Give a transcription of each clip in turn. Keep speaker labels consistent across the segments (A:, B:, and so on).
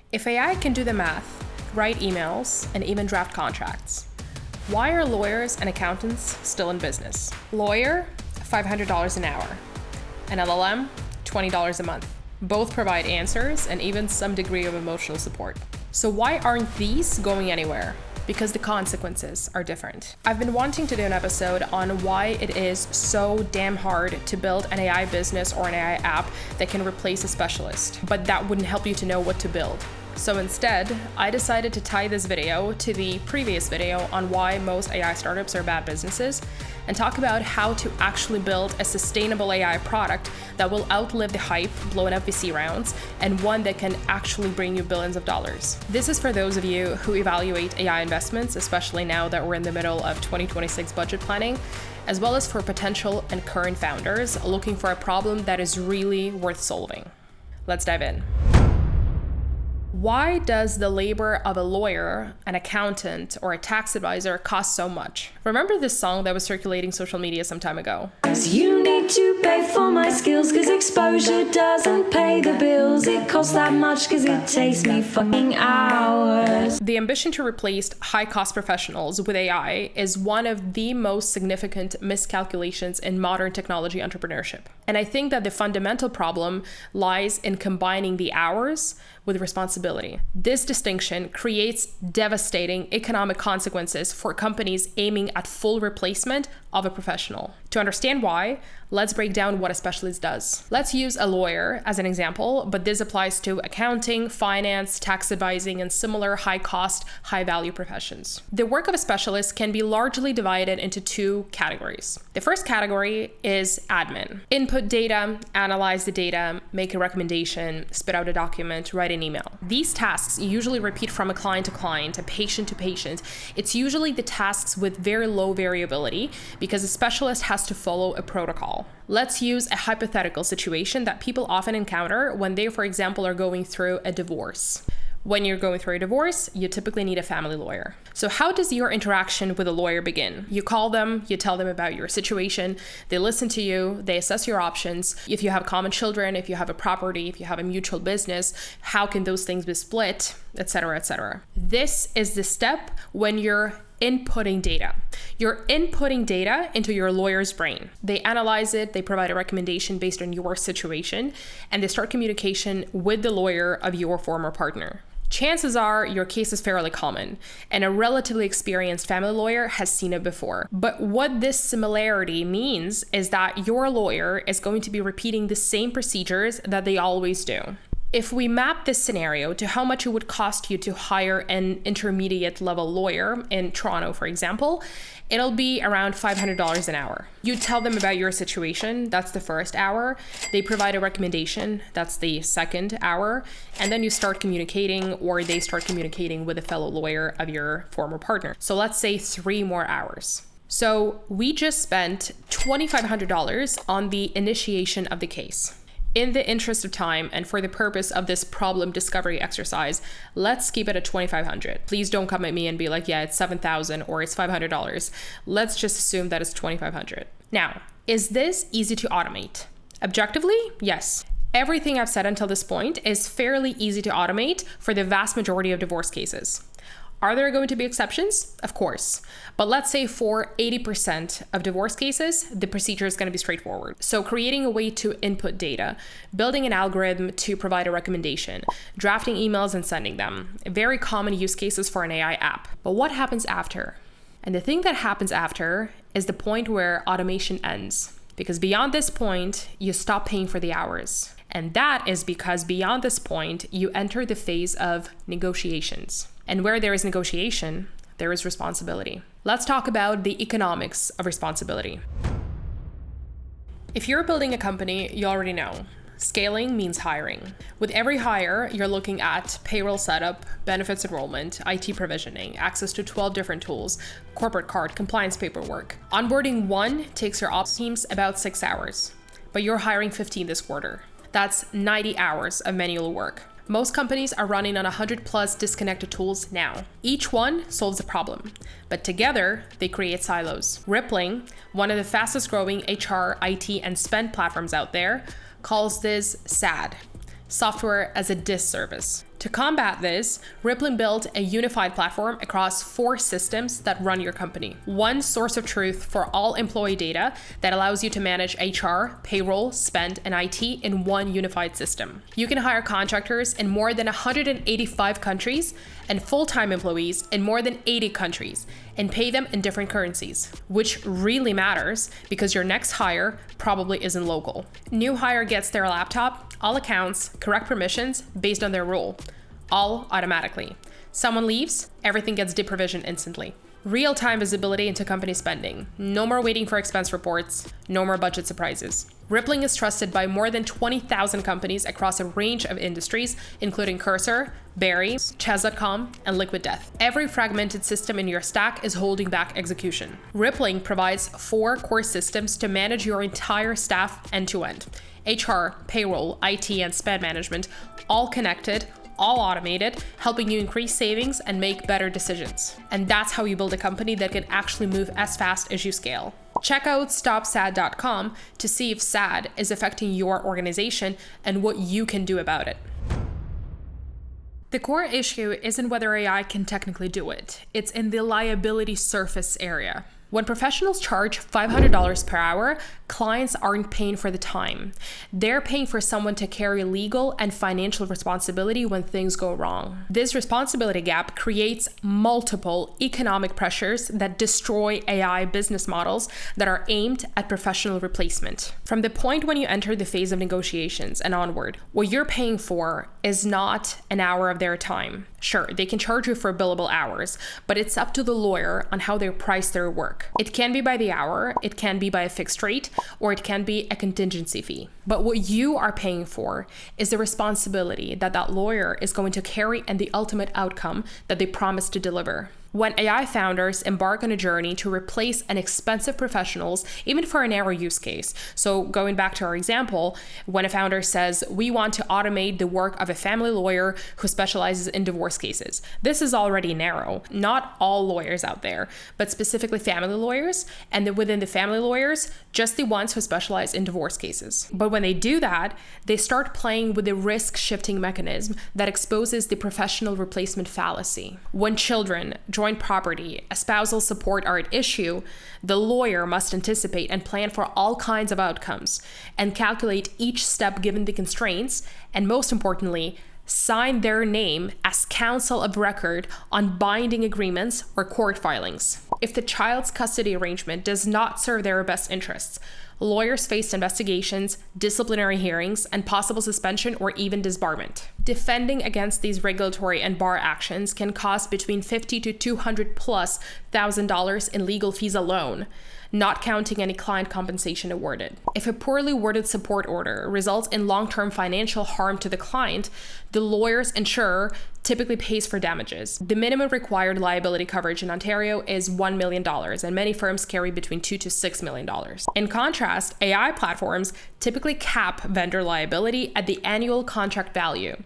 A: If AI can do the math, write emails, and even draft contracts, why are lawyers and accountants still in business? Lawyer, $500 an hour. An LLM, $20 a month. Both provide answers and even some degree of emotional support. So why aren't these going anywhere? Because the consequences are different. I've been wanting to do an episode on why it is so damn hard to build an AI business or an AI app that can replace a specialist, but that wouldn't help you to know what to build. So instead, I decided to tie this video to the previous video on why most AI startups are bad businesses and talk about how to actually build a sustainable AI product that will outlive the hype, blown up VC rounds, and one that can actually bring you billions of dollars. This is for those of you who evaluate AI investments, especially now that we're in the middle of 2026 budget planning, as well as for potential and current founders looking for a problem that is really worth solving. Let's dive in. Why does the labor of a lawyer, an accountant, or a tax advisor cost so much? Remember this song that was circulating social media some time ago?
B: You need to pay for my skills, cause exposure doesn't pay the bills. It costs that much cause it takes me fucking hours.
A: The ambition to replace high-cost professionals with AI is one of the most significant miscalculations in modern technology entrepreneurship. And I think that the fundamental problem lies in combining the hours with responsibility. This distinction creates devastating economic consequences for companies aiming at full replacement of a professional. To understand why, let's break down what a specialist does. Let's use a lawyer as an example, but this applies to accounting, finance, tax advising, and similar high-cost, high-value professions. The work of a specialist can be largely divided into two categories. The first category is admin. Input data, analyze the data, make a recommendation, spit out a document, write an email. These tasks usually repeat from a client to client, a patient to patient. It's usually the tasks with very low variability because a specialist has to follow a protocol. Let's use a hypothetical situation that people often encounter when they, for example, are going through a divorce. When you're going through a divorce, you typically need a family lawyer. So how does your interaction with a lawyer begin? You call them, you tell them about your situation, they listen to you, they assess your options. If you have common children, if you have a property, if you have a mutual business, how can those things be split, etc., etc. This is the step when you're inputting data. You're inputting data into your lawyer's brain. They analyze it, they provide a recommendation based on your situation, and they start communication with the lawyer of your former partner. Chances are your case is fairly common, and a relatively experienced family lawyer has seen it before. But what this similarity means is that your lawyer is going to be repeating the same procedures that they always do. If we map this scenario to how much it would cost you to hire an intermediate level lawyer in Toronto, for example, it'll be around $500 an hour. You tell them about your situation, that's the first hour. They provide a recommendation, that's the second hour. And then you start communicating, or they start communicating with a fellow lawyer of your former partner. So let's say 3 more hours. So we just spent $2,500 on the initiation of the case. In the interest of time and for the purpose of this problem discovery exercise, let's keep it at $2,500. Please don't come at me and be like, yeah, it's $7,000 or it's $500. Let's just assume that it's $2,500. Now, is this easy to automate? Objectively, yes. Everything I've said until this point is fairly easy to automate for the vast majority of divorce cases. Are there going to be exceptions? Of course. But let's say for 80% of divorce cases, the procedure is going to be straightforward. So creating a way to input data, building an algorithm to provide a recommendation, drafting emails and sending them, very common use cases for an AI app. But what happens after? And the thing that happens after is the point where automation ends. Because beyond this point, you stop paying for the hours. And that is because beyond this point, you enter the phase of negotiations. And where there is negotiation, there is responsibility. Let's talk about the economics of responsibility. If you're building a company, you already know. Scaling means hiring. With every hire, you're looking at payroll setup, benefits enrollment, IT provisioning, access to 12 different tools, corporate card, compliance paperwork. Onboarding one takes your ops teams about 6 hours, but you're hiring 15 this quarter. That's 90 hours of manual work. Most companies are running on 100 plus disconnected tools now. Each one solves a problem, but together they create silos. Rippling, one of the fastest growing HR, IT, and spend platforms out there, calls this SaaD, software as a disservice. To combat this, Rippling built a unified platform across 4 systems that run your company. One source of truth for all employee data that allows you to manage HR, payroll, spend, and IT in one unified system. You can hire contractors in more than 185 countries and full-time employees in more than 80 countries and pay them in different currencies, which really matters because your next hire probably isn't local. New hire gets their laptop, all accounts, correct permissions based on their role, all automatically. Someone leaves, everything gets deprovisioned instantly. Real-time visibility into company spending. No more waiting for expense reports, no more budget surprises. Rippling is trusted by more than 20,000 companies across a range of industries, including Cursor, Berry, Chess.com, and Liquid Death. Every fragmented system in your stack is holding back execution. Rippling provides 4 core systems to manage your entire staff end-to-end. HR, payroll, IT, and spend management, all connected, all automated, helping you increase savings and make better decisions. And that's how you build a company that can actually move as fast as you scale. Check out stopsad.com to see if SaaD is affecting your organization and what you can do about it. The core issue isn't whether AI can technically do it. It's in the liability surface area. When professionals charge $500 per hour, clients aren't paying for the time. They're paying for someone to carry legal and financial responsibility when things go wrong. This responsibility gap creates multiple economic pressures that destroy AI business models that are aimed at professional replacement. From the point when you enter the phase of negotiations and onward, what you're paying for is not an hour of their time. Sure, they can charge you for billable hours, but it's up to the lawyer on how they price their work. It can be by the hour, it can be by a fixed rate, or it can be a contingency fee. But what you are paying for is the responsibility that that lawyer is going to carry and the ultimate outcome that they promise to deliver. When AI founders embark on a journey to replace an expensive professionals, even for a narrow use case. So going back to our example, when a founder says, we want to automate the work of a family lawyer who specializes in divorce cases. This is already narrow. Not all lawyers out there, but specifically family lawyers. And then within the family lawyers, just the ones who specialize in divorce cases. But when they do that, they start playing with the risk shifting mechanism that exposes the professional replacement fallacy. When children, joint property, espousal support are at issue, the lawyer must anticipate and plan for all kinds of outcomes and calculate each step given the constraints, and most importantly, sign their name as counsel of record on binding agreements or court filings. If the child's custody arrangement does not serve their best interests, lawyers face investigations, disciplinary hearings, and possible suspension or even disbarment. Defending against these regulatory and bar actions can cost between $50,000 to $200,000+ in legal fees alone, not counting any client compensation awarded. If a poorly worded support order results in long-term financial harm to the client, the lawyer's insurer typically pays for damages. The minimum required liability coverage in Ontario is $1 million, and many firms carry between $2 to $6 million. In contrast, AI platforms typically cap vendor liability at the annual contract value,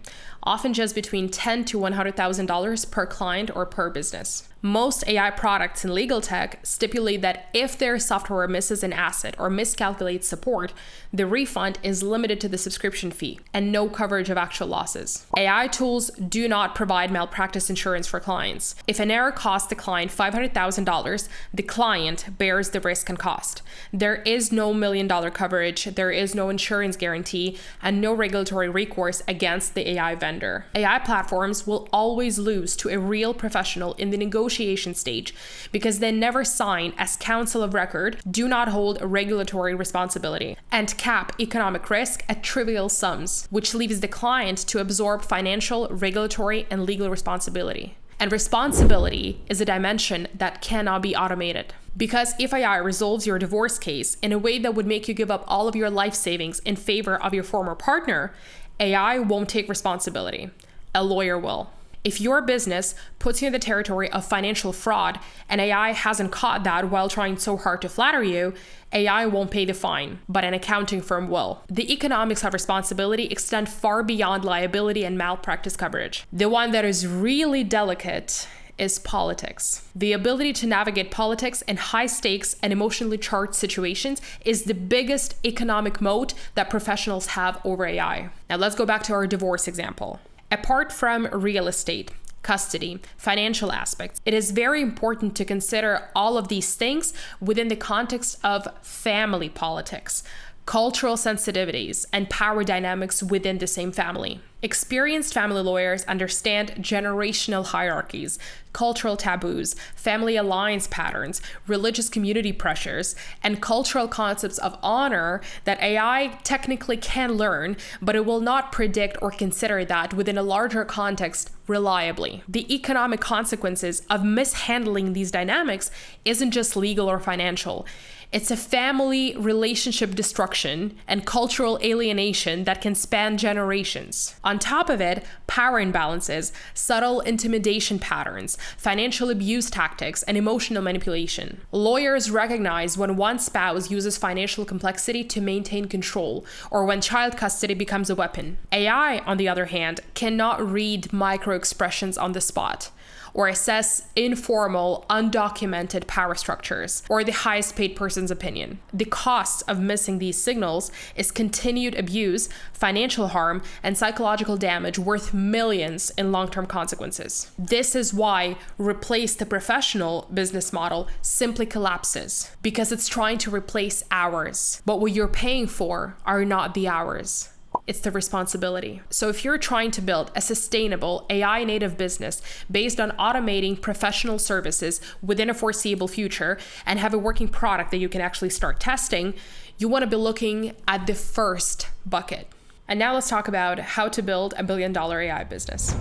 A: often just between $10,000 to $100,000 per client or per business. Most AI products in legal tech stipulate that if their software misses an asset or miscalculates support, the refund is limited to the subscription fee and no coverage of actual losses. AI tools do not provide malpractice insurance for clients. If an error costs the client $500,000, the client bears the risk and cost. There is no $1 million coverage, there is no insurance guarantee, and no regulatory recourse against the AI vendor. AI platforms will always lose to a real professional in the negotiation stage because they never sign as counsel of record, do not hold a regulatory responsibility, and cap economic risk at trivial sums, which leaves the client to absorb financial, regulatory, and legal responsibility. And responsibility is a dimension that cannot be automated. Because if AI resolves your divorce case in a way that would make you give up all of your life savings in favor of your former partner, AI won't take responsibility. A lawyer will. If your business puts you in the territory of financial fraud and AI hasn't caught that while trying so hard to flatter you, AI won't pay the fine, but an accounting firm will. The economics of responsibility extend far beyond liability and malpractice coverage. The one that is really delicate is politics. The ability to navigate politics in high stakes and emotionally charged situations is the biggest economic moat that professionals have over AI. Now let's go back to our divorce example. Apart from real estate, custody, financial aspects, it is very important to consider all of these things within the context of family politics, cultural sensitivities, and power dynamics within the same family. Experienced family lawyers understand generational hierarchies, cultural taboos, family alliance patterns, religious community pressures, and cultural concepts of honor that AI technically can learn, but it will not predict or consider that within a larger context reliably. The economic consequences of mishandling these dynamics isn't just legal or financial. It's a family relationship destruction and cultural alienation that can span generations. On top of it, power imbalances, subtle intimidation patterns, financial abuse tactics, and emotional manipulation. Lawyers recognize when one spouse uses financial complexity to maintain control, or when child custody becomes a weapon. AI, on the other hand, cannot read micro expressions on the spot, or assess informal, undocumented power structures, or the highest paid person's opinion. The cost of missing these signals is continued abuse, financial harm, and psychological damage worth millions in long-term consequences. This is why replace the professional business model simply collapses, because it's trying to replace hours. But what you're paying for are not the hours. It's the responsibility. So if you're trying to build a sustainable AI native business based on automating professional services within a foreseeable future and have a working product that you can actually start testing, you want to be looking at the first bucket. And now let's talk about how to build a $1 billion AI business.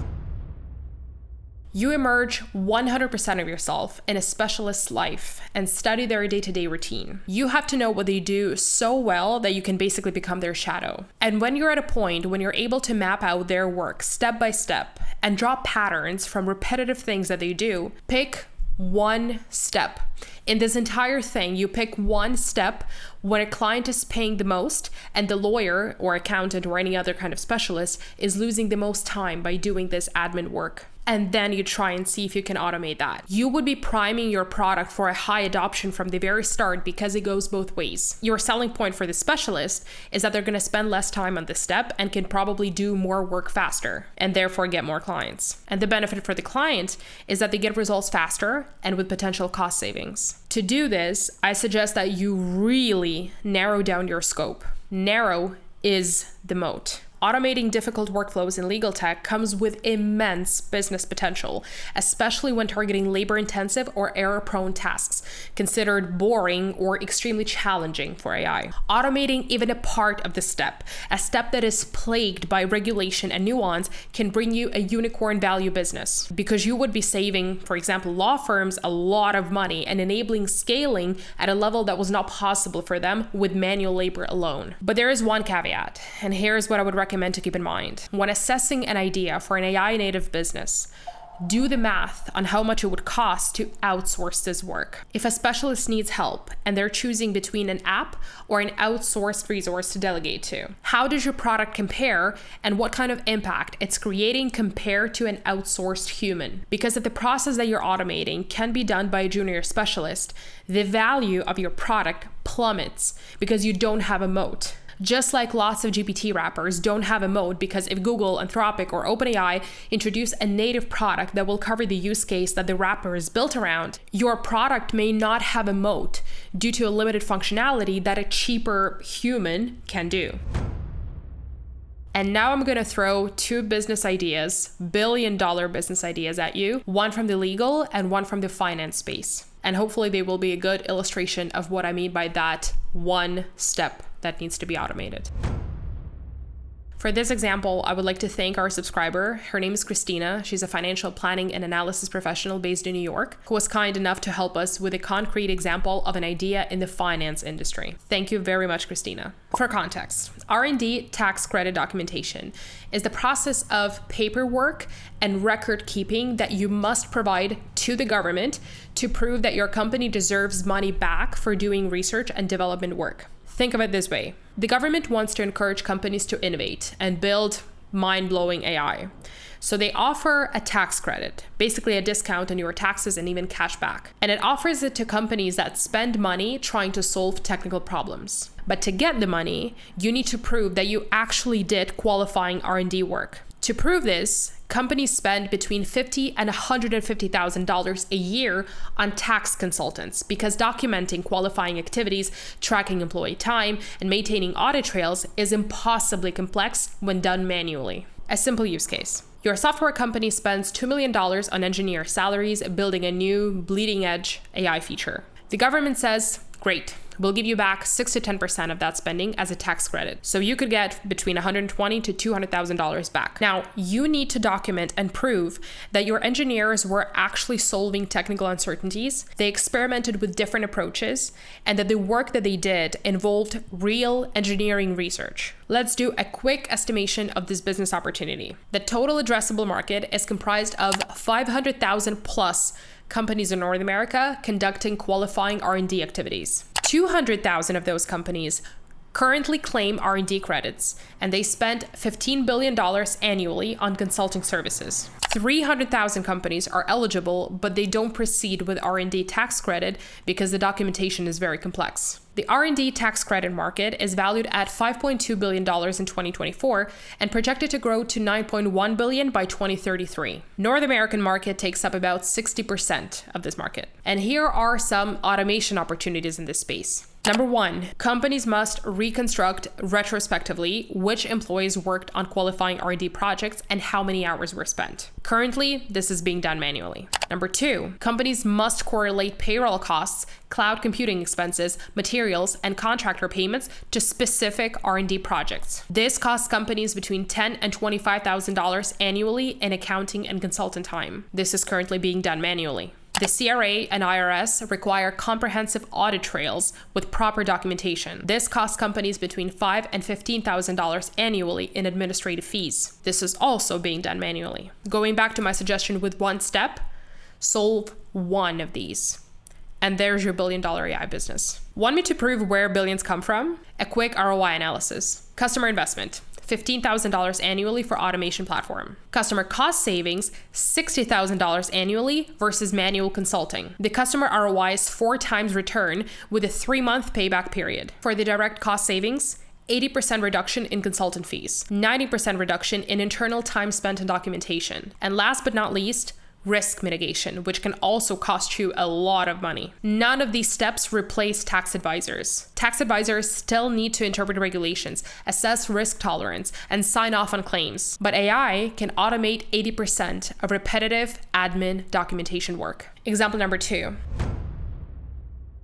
A: You emerge 100% of yourself in a specialist's life and study their day-to-day routine. You have to know what they do so well that you can basically become their shadow. And when you're at a point when you're able to map out their work step by step and draw patterns from repetitive things that they do, pick one step. In this entire thing, you pick one step when a client is paying the most and the lawyer or accountant or any other kind of specialist is losing the most time by doing this admin work. And then you try and see if you can automate that. You would be priming your product for a high adoption from the very start because it goes both ways. Your selling point for the specialist is that they're going to spend less time on this step and can probably do more work faster and therefore get more clients. And the benefit for the client is that they get results faster and with potential cost savings. To do this, I suggest that you really narrow down your scope. Narrow is the moat. Automating difficult workflows in legal tech comes with immense business potential, especially when targeting labor-intensive or error-prone tasks, considered boring or extremely challenging for AI. Automating even a part of the step, a step that is plagued by regulation and nuance, can bring you a unicorn value business, because you would be saving, for example, law firms a lot of money and enabling scaling at a level that was not possible for them with manual labor alone. But there is one caveat, and here's what I would recommend to keep in mind. When assessing an idea for an AI native business, do the math on how much it would cost to outsource this work. If a specialist needs help and they're choosing between an app or an outsourced resource to delegate to, how does your product compare and what kind of impact it's creating compared to an outsourced human? Because if the process that you're automating can be done by a junior specialist, the value of your product plummets because you don't have a moat. Just like lots of GPT wrappers don't have a moat because if Google, Anthropic, or OpenAI introduce a native product that will cover the use case that the wrapper is built around, your product may not have a moat due to a limited functionality that a cheaper human can do. And now I'm going to throw two business ideas, billion-dollar business ideas at you, one from the legal and one from the finance space. And hopefully they will be a good illustration of what I mean by that one step that needs to be automated. For this example, I would like to thank our subscriber. Her name is Christina. She's a financial planning and analysis professional based in New York, who was kind enough to help us with a concrete example of an idea in the finance industry. Thank you very much, Christina. For context, R&D tax credit documentation is the process of paperwork and record keeping that you must provide to the government to prove that your company deserves money back for doing research and development work. Think of it this way. The government wants to encourage companies to innovate and build mind-blowing AI. So they offer a tax credit, basically a discount on your taxes and even cash back. And it offers it to companies that spend money trying to solve technical problems. But to get the money, you need to prove that you actually did qualifying R&D work. To prove this, companies spend between $50,000 and $150,000 a year on tax consultants because documenting qualifying activities, tracking employee time, and maintaining audit trails is impossibly complex when done manually. A simple use case. Your software company spends $2 million on engineer salaries building a new bleeding-edge AI feature. The government says, great, we'll give you back 6 to 10% of that spending as a tax credit. So you could get between $120,000 to $200,000 back. Now, you need to document and prove that your engineers were actually solving technical uncertainties, they experimented with different approaches, and that the work that they did involved real engineering research. Let's do a quick estimation of this business opportunity. The total addressable market is comprised of 500,000 plus companies in North America conducting qualifying R&D activities. 200,000 of those companies currently claim R&D credits, and they spend $15 billion annually on consulting services. 300,000 companies are eligible, but they don't proceed with R&D tax credit because the documentation is very complex. The R&D tax credit market is valued at $5.2 billion in 2024 and projected to grow to $9.1 billion by 2033. North American market takes up about 60% of this market. And here are some automation opportunities in this space. Number 1, companies must reconstruct retrospectively which employees worked on qualifying R&D projects and how many hours were spent. Currently, this is being done manually. Number 2, companies must correlate payroll costs, cloud computing expenses, materials, and contractor payments to specific R&D projects. This costs companies between $10,000 and $25,000 annually in accounting and consultant time. This is currently being done manually. The CRA and IRS require comprehensive audit trails with proper documentation. This costs companies between $5,000 and $15,000 annually in administrative fees. This is also being done manually. Going back to my suggestion with one step, solve one of these. And there's your billion-dollar AI business. Want me to prove where billions come from? A quick ROI analysis. Customer investment. $15,000 annually for automation platform. Customer cost savings, $60,000 annually versus manual consulting. The customer ROI is 4 times return with a 3-month payback period. For the direct cost savings, 80% reduction in consultant fees, 90% reduction in internal time spent on documentation. And last but not least, risk mitigation, which can also cost you a lot of money. None of these steps replace tax advisors. Tax advisors still need to interpret regulations, assess risk tolerance, and sign off on claims. But AI can automate 80% of repetitive admin documentation work. Example number 2.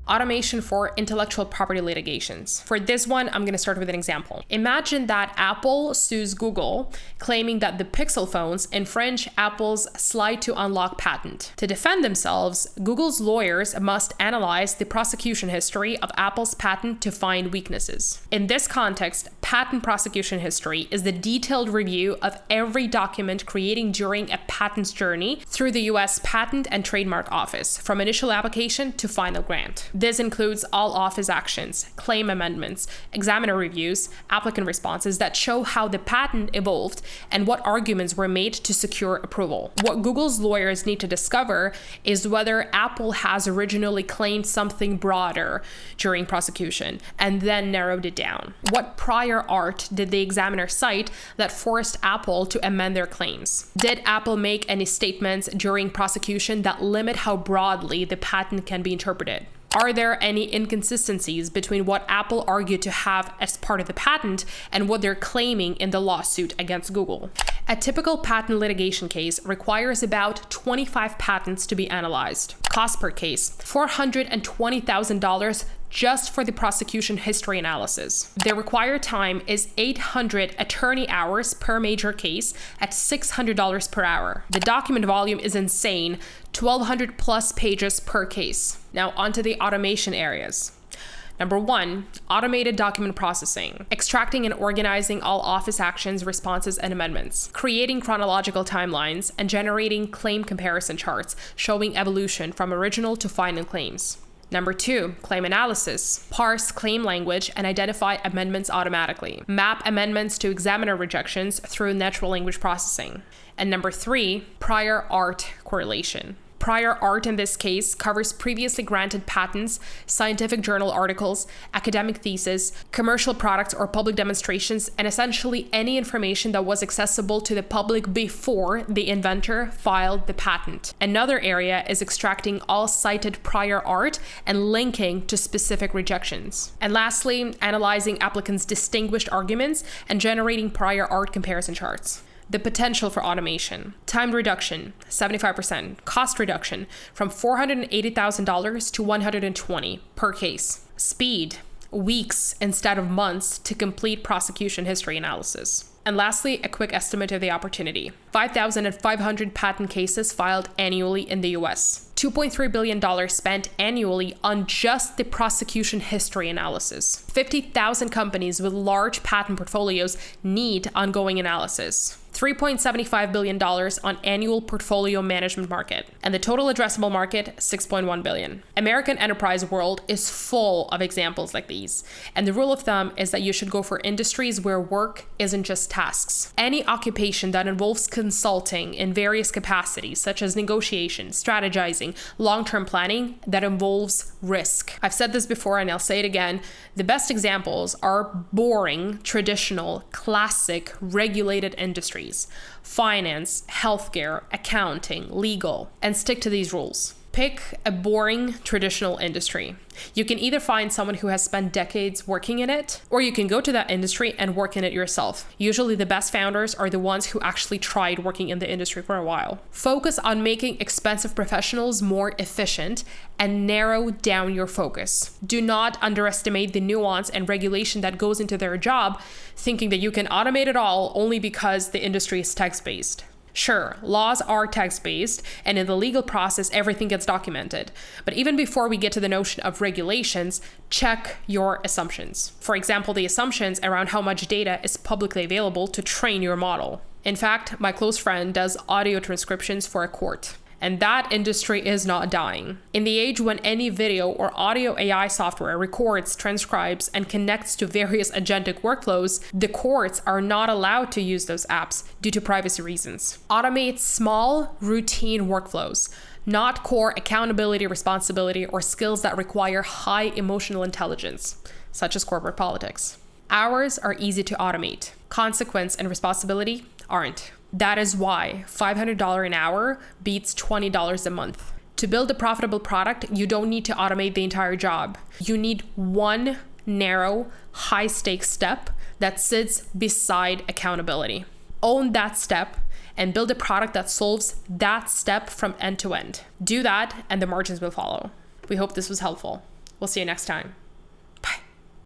A: Automation for intellectual property litigations. For this one, I'm going to start with an example. Imagine that Apple sues Google, claiming that the Pixel phones infringe Apple's slide to unlock patent. To defend themselves, Google's lawyers must analyze the prosecution history of Apple's patent to find weaknesses. In this context, patent prosecution history is the detailed review of every document created during a patent's journey through the US Patent and Trademark Office, from initial application to final grant. This includes all office actions, claim amendments, examiner reviews, applicant responses that show how the patent evolved and what arguments were made to secure approval. What Google's lawyers need to discover is whether Apple has originally claimed something broader during prosecution and then narrowed it down. What prior art did the examiner cite that forced Apple to amend their claims? Did Apple make any statements during prosecution that limit how broadly the patent can be interpreted? Are there any inconsistencies between what Apple argued to have as part of the patent and what they're claiming in the lawsuit against Google? A typical patent litigation case requires about 25 patents to be analyzed. Cost per case, $420,000 just for the prosecution history analysis. The required time is 800 attorney hours per major case at $600 per hour. The document volume is insane, 1,200 plus pages per case. Now onto the automation areas. Number 1, automated document processing, extracting and organizing all office actions, responses, and amendments, creating chronological timelines, and generating claim comparison charts showing evolution from original to final claims. Number 2, claim analysis. Parse claim language and identify amendments automatically. Map amendments to examiner rejections through natural language processing. And number 3, prior art correlation. Prior art in this case covers previously granted patents, scientific journal articles, academic theses, commercial products or public demonstrations, and essentially any information that was accessible to the public before the inventor filed the patent. Another area is extracting all cited prior art and linking to specific rejections. And lastly, analyzing applicants' distinguished arguments and generating prior art comparison charts. The potential for automation. Time reduction, 75%. Cost reduction from $480,000 to $120,000 per case. Speed, weeks instead of months to complete prosecution history analysis. And lastly, a quick estimate of the opportunity. 5,500 patent cases filed annually in the US. $2.3 billion spent annually on just the prosecution history analysis. 50,000 companies with large patent portfolios need ongoing analysis. $3.75 billion on annual portfolio management market. And the total addressable market, $6.1 billion. American enterprise world is full of examples like these. And the rule of thumb is that you should go for industries where work isn't just tasks. Any occupation that involves consulting in various capacities, such as negotiation, strategizing, long-term planning, that involves risk. I've said this before and I'll say it again. The best examples are boring, traditional, classic, regulated industries. Finance, healthcare, accounting, legal, and stick to these rules. Pick a boring, traditional industry. You can either find someone who has spent decades working in it, or you can go to that industry and work in it yourself. Usually the best founders are the ones who actually tried working in the industry for a while. Focus on making expensive professionals more efficient and narrow down your focus. Do not underestimate the nuance and regulation that goes into their job, thinking that you can automate it all only because the industry is text-based. Sure, laws are text-based, and in the legal process, everything gets documented. But even before we get to the notion of regulations, check your assumptions. For example, the assumptions around how much data is publicly available to train your model. In fact, my close friend does audio transcriptions for a court. And that industry is not dying. In the age when any video or audio AI software records, transcribes, and connects to various agentic workflows, the courts are not allowed to use those apps due to privacy reasons. Automate small, routine workflows, not core accountability, responsibility, or skills that require high emotional intelligence, such as corporate politics. Hours are easy to automate. Consequence and responsibility aren't. That is why $500 an hour beats $20 a month. To build a profitable product, you don't need to automate the entire job. You need one narrow, high-stakes step that sits beside accountability. Own that step and build a product that solves that step from end to end. Do that, and the margins will follow. We hope this was helpful. We'll see you next time.